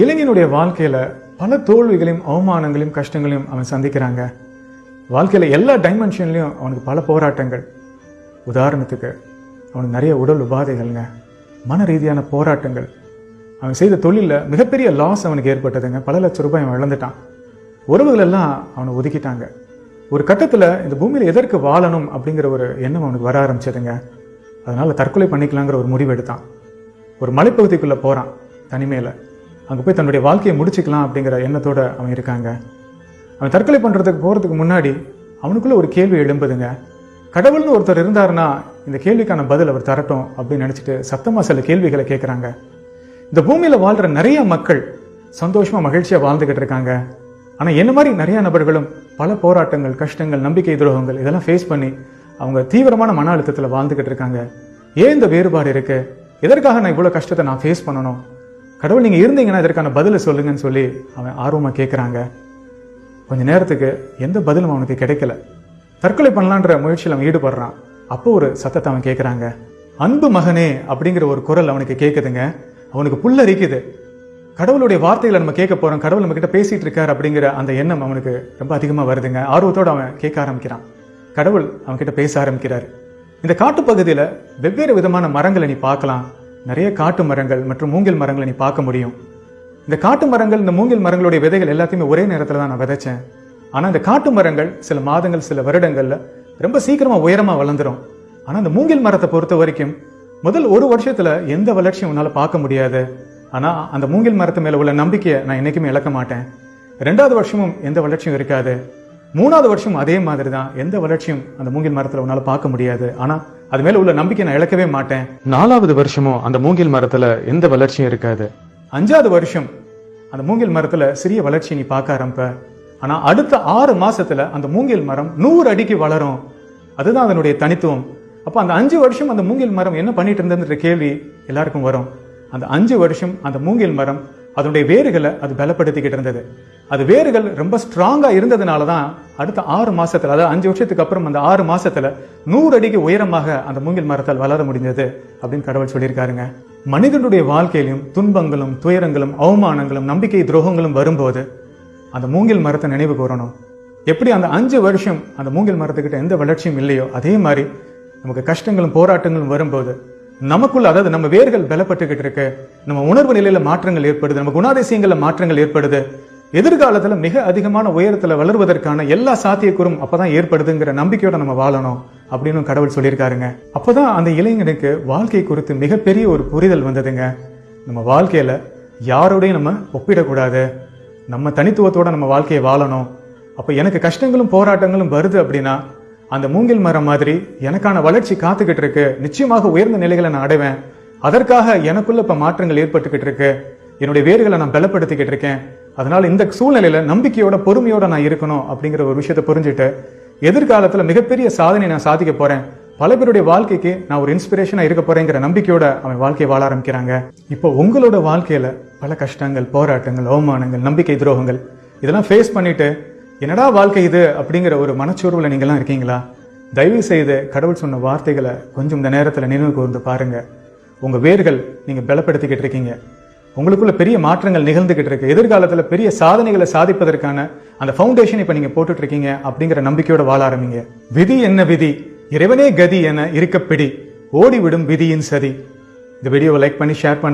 இளைஞனுடைய வாழ்க்கையில பல தோல்விகளையும் அவமானங்களையும் கஷ்டங்களையும் அவன் சந்திக்கிறாங்க. வாழ்க்கையில எல்லா டைமென்ஷன்லையும் அவனுக்கு பல போராட்டங்கள். உதாரணத்துக்கு அவனுக்கு நிறைய உடல் உபாதைகள்ங்க, மன ரீதியான போராட்டங்கள். அவன் செய்த தொழிலில் மிகப்பெரிய லாஸ் அவனுக்கு ஏற்பட்டதுங்க. பல லட்சம் ரூபாய் அவன் இழந்துட்டான். உறவுகள் எல்லாம் அவனை ஒதுக்கிட்டாங்க. ஒரு கட்டத்தில் இந்த பூமியில் எதற்கு வாழணும் அப்படிங்கிற ஒரு எண்ணம் அவனுக்கு வர ஆரம்பிச்சதுங்க. அதனால தற்கொலை பண்ணிக்கலாங்கிற ஒரு முடிவு எடுத்தான். ஒரு மலைப்பகுதிக்குள்ளே போகிறான் தனிமையில். அங்கே போய் தன்னுடைய வாழ்க்கையை முடிச்சுக்கலாம் அப்படிங்கிற எண்ணத்தோடு அவன் இருக்காங்க. அவன் தற்கொலை பண்ணுறதுக்கு போகிறதுக்கு முன்னாடி அவனுக்குள்ளே ஒரு கேள்வி எழும்புதுங்க. கடவுள்னு ஒருத்தர் இருந்தாருன்னா இந்த கேள்விக்கான பதில் அவர் தரட்டும் அப்படின்னு நினச்சிட்டு சத்தமாக சில கேள்விகளை கேட்குறாங்க. இந்த பூமியில் வாழ்கிற நிறைய மக்கள் சந்தோஷமாக மகிழ்ச்சியாக வாழ்ந்துக்கிட்டு இருக்காங்க. ஆனால் என்ன மாதிரி நிறைய நபர்களும் பல போராட்டங்கள், கஷ்டங்கள், நம்பிக்கை துரோகங்கள் இதெல்லாம் ஃபேஸ் பண்ணி அவங்க தீவிரமான மன அழுத்தத்தில் வாழ்ந்துக்கிட்டு இருக்காங்க. ஏன் இந்த வேறுபாடு இருக்கு? எதற்காக நான் இவ்வளோ கஷ்டத்தை நான் ஃபேஸ் பண்ணணும்? கடவுள் நீங்கள் இருந்தீங்கன்னா இதற்கான பதிலை சொல்லுங்கன்னு சொல்லி அவன் ஆர்வமாக கேட்குறாங்க. கொஞ்ச நேரத்துக்கு எந்த பதிலும் அவனுக்கு கிடைக்கல. தற்கொலை பண்ணலான்ற முயற்சியில் அவன் ஈடுபடுறான். அப்போ ஒரு சத்தத்தை அவன் கேட்குறாங்க. அன்பு மகனே அப்படிங்கிற ஒரு குரல் அவனுக்கு கேட்குதுங்க. அவனுக்கு புல்லரிக்குது. கடவுளுடைய வார்த்தைகளை நம்ம கேட்க போகிறோம், கடவுள் நம்ம கிட்ட பேசிட்டு இருக்காரு அப்படிங்கிற அந்த எண்ணம் அவனுக்கு ரொம்ப அதிகமாக வருதுங்க. ஆர்வத்தோடு அவன் கேட்க ஆரம்பிக்கிறான். கடவுள் அவன் கிட்ட பேச ஆரம்பிக்கிறார். இந்த காட்டுப்பகுதியில் வெவ்வேறு விதமான மரங்களை நீ பார்க்கலாம். நிறைய காட்டு மரங்கள் மற்றும் மூங்கில் மரங்களை நீ பார்க்க முடியும். இந்த காட்டு மரங்கள், இந்த மூங்கில் மரங்களுடைய விதைகள் எல்லாத்தையுமே ஒரே நேரத்தில் தான் நான் விதைச்சேன். ஆனால் இந்த காட்டு மரங்கள் சில மாதங்கள், சில வருடங்களில் ரொம்ப சீக்கிரமாக உயரமாக வளர்ந்துடும். ஆனால் இந்த மூங்கில் மரத்தை பொறுத்த வரைக்கும் முதல் ஒரு வருஷத்தில் எந்த வளர்ச்சியும் உன்னால் பார்க்க முடியாது. ஆனால் அந்த மூங்கில் மரத்து மேலே உள்ள நம்பிக்கையை நான் என்றைக்குமே இழக்க மாட்டேன். 2வது வருஷமும் எந்த வளர்ச்சியும் இருக்காது. 3வது வருஷம் அதே மாதிரி தான். எந்த வளர்ச்சியும் அந்த மூங்கில் மரத்தில் உன்னால் பார்க்க முடியாது. ஆனால் அது மேலே உள்ள நம்பிக்கை நான் இழக்கவே மாட்டேன். 4வது வருஷமும் அந்த மூங்கில் மரத்தில் எந்த வளர்ச்சியும் இருக்காது. 5வது வருஷம் அந்த மூங்கில் மரத்தில் சிறிய வளர்ச்சி நீ பார்க்க ஆரம்ப. ஆனால் அடுத்த 6 மாசத்துல அந்த மூங்கில் மரம் 100 அடிக்கு வளரும். அதுதான் அதனுடைய தனித்துவம். அப்போ அந்த 5 வருஷம் அந்த மூங்கில் மரம் என்ன பண்ணிட்டு இருந்ததுன்ற கேள்வி எல்லாருக்கும் வரும். அந்த 5 வருஷம் அந்த மூங்கில் மரம் அதனுடைய வேர்களை அது பலப்படுத்திக்கிட்டு இருந்தது. அது வேர்கள் ரொம்ப ஸ்ட்ராங்கா இருந்ததுனால தான் அடுத்த 6 மாசத்துல, அதாவது 5 வருஷத்துக்கு அப்புறம் அந்த 6 மாசத்துல 100 அடிக்கு உயரமாக அந்த மூங்கில் மரத்தால் வளர முடிந்தது அப்படின்னு கடவுள் சொல்லியிருக்காருங்க. மனிதனுடைய வாழ்க்கையிலும் துன்பங்களும், துயரங்களும், அவமானங்களும், நம்பிக்கை துரோகங்களும் வரும்போது அந்த மூங்கில் மரத்தை நினைவு கூறணும். எப்படி அந்த 5 வருஷம் அந்த மூங்கில் மரத்துக்கிட்ட எந்த வளர்ச்சியும் இல்லையோ, அதே மாதிரி நமக்கு கஷ்டங்களும் போராட்டங்களும் வரும்போது நமக்குள்ள, அதாவது நம்ம வேர்கள் பலப்பட்டுக்கிட்டு இருக்கு, நம்ம உணர்வு நிலையில மாற்றங்கள் ஏற்படுது, நம்ம குணாதிசயங்கள்ல மாற்றங்கள் ஏற்படுது, எதிர்காலத்துல மிக அதிகமான உயரத்துல வளர்வதற்கான எல்லா சாத்தியக்கூறும் அப்பதான் ஏற்படுதுங்கிற நம்பிக்கையோட நம்ம வாழணும் அப்படின்னு கடவுள் சொல்லியிருக்காருங்க. அப்பதான் அந்த இளைஞனுக்கு வாழ்க்கை குறித்து மிகப்பெரிய ஒரு புரிதல் வந்ததுங்க. நம்ம வாழ்க்கையில யாரோடையும் நம்ம ஒப்பிடக்கூடாது, நம்ம தனித்துவத்தோட நம்ம வாழ்க்கையை வாழணும். அப்ப எனக்கு கஷ்டங்களும் போராட்டங்களும் வருது அப்படின்னா அந்த மூங்கில் மரம் மாதிரி எனக்கான வளர்ச்சி காத்துக்கிட்டு இருக்கு, நிச்சயமாக உயர்ந்த நிலைகளை நான் அடைவேன், அதற்காக எனக்குள்ள இப்ப மாற்றங்கள் ஏற்பட்டுக்கிட்டு இருக்கு, என்னுடைய வேர்களை நான் பலப்படுத்திக்கிட்டு இருக்கேன், அதனால இந்த சூழ்நிலையில நம்பிக்கையோட பொறுமையோட நான் இருக்கணும் அப்படிங்கிற ஒரு விஷயத்தை புரிஞ்சுட்டு எதிர்காலத்துல மிகப்பெரிய சாதனை நான் சாதிக்க போறேன், பல பேருடைய வாழ்க்கைக்கு நான் ஒரு இன்ஸ்பிரேஷனா இருக்க போறேங்கிற நம்பிக்கையோட அவன் வாழ்க்கையை வாழ ஆரம்பிக்கிறாங்க. இப்போ உங்களோட வாழ்க்கையில பல கஷ்டங்கள், போராட்டங்கள், அவமானங்கள், நம்பிக்கை துரோகங்கள் இதெல்லாம் ஃபேஸ் பண்ணிட்டு என்னடா வாழ்க்கை இது அப்படிங்கிற ஒரு மனச்சோர்வுல நீங்கெல்லாம் இருக்கீங்களா? தயவு செய்து கடவுள் சொன்ன வார்த்தைகளை கொஞ்சம் இந்த நேரத்தில் நினைவு கூர்ந்து பாருங்க. உங்க வேர்கள் நீங்க பலப்படுத்திக்கிட்டு இருக்கீங்க, உங்களுக்குள்ள பெரிய மாற்றங்கள் நிகழ்ந்துகிட்டு இருக்கு, எதிர்காலத்தில் பெரிய சாதனைகளை சாதிப்பதற்கான அந்த ஃபவுண்டேஷன் இப்ப நீங்க போட்டுட்டு இருக்கீங்க அப்படிங்கிற நம்பிக்கையோட வாழ ஆரம்பிங்க. விதி என்ன விதி, இறைவனே கதி என இருக்கப்பிடி, ஓடிவிடும் விதியின் சதி. இந்த வீடியோவை லைக் பண்ணி ஷேர் பண்ணி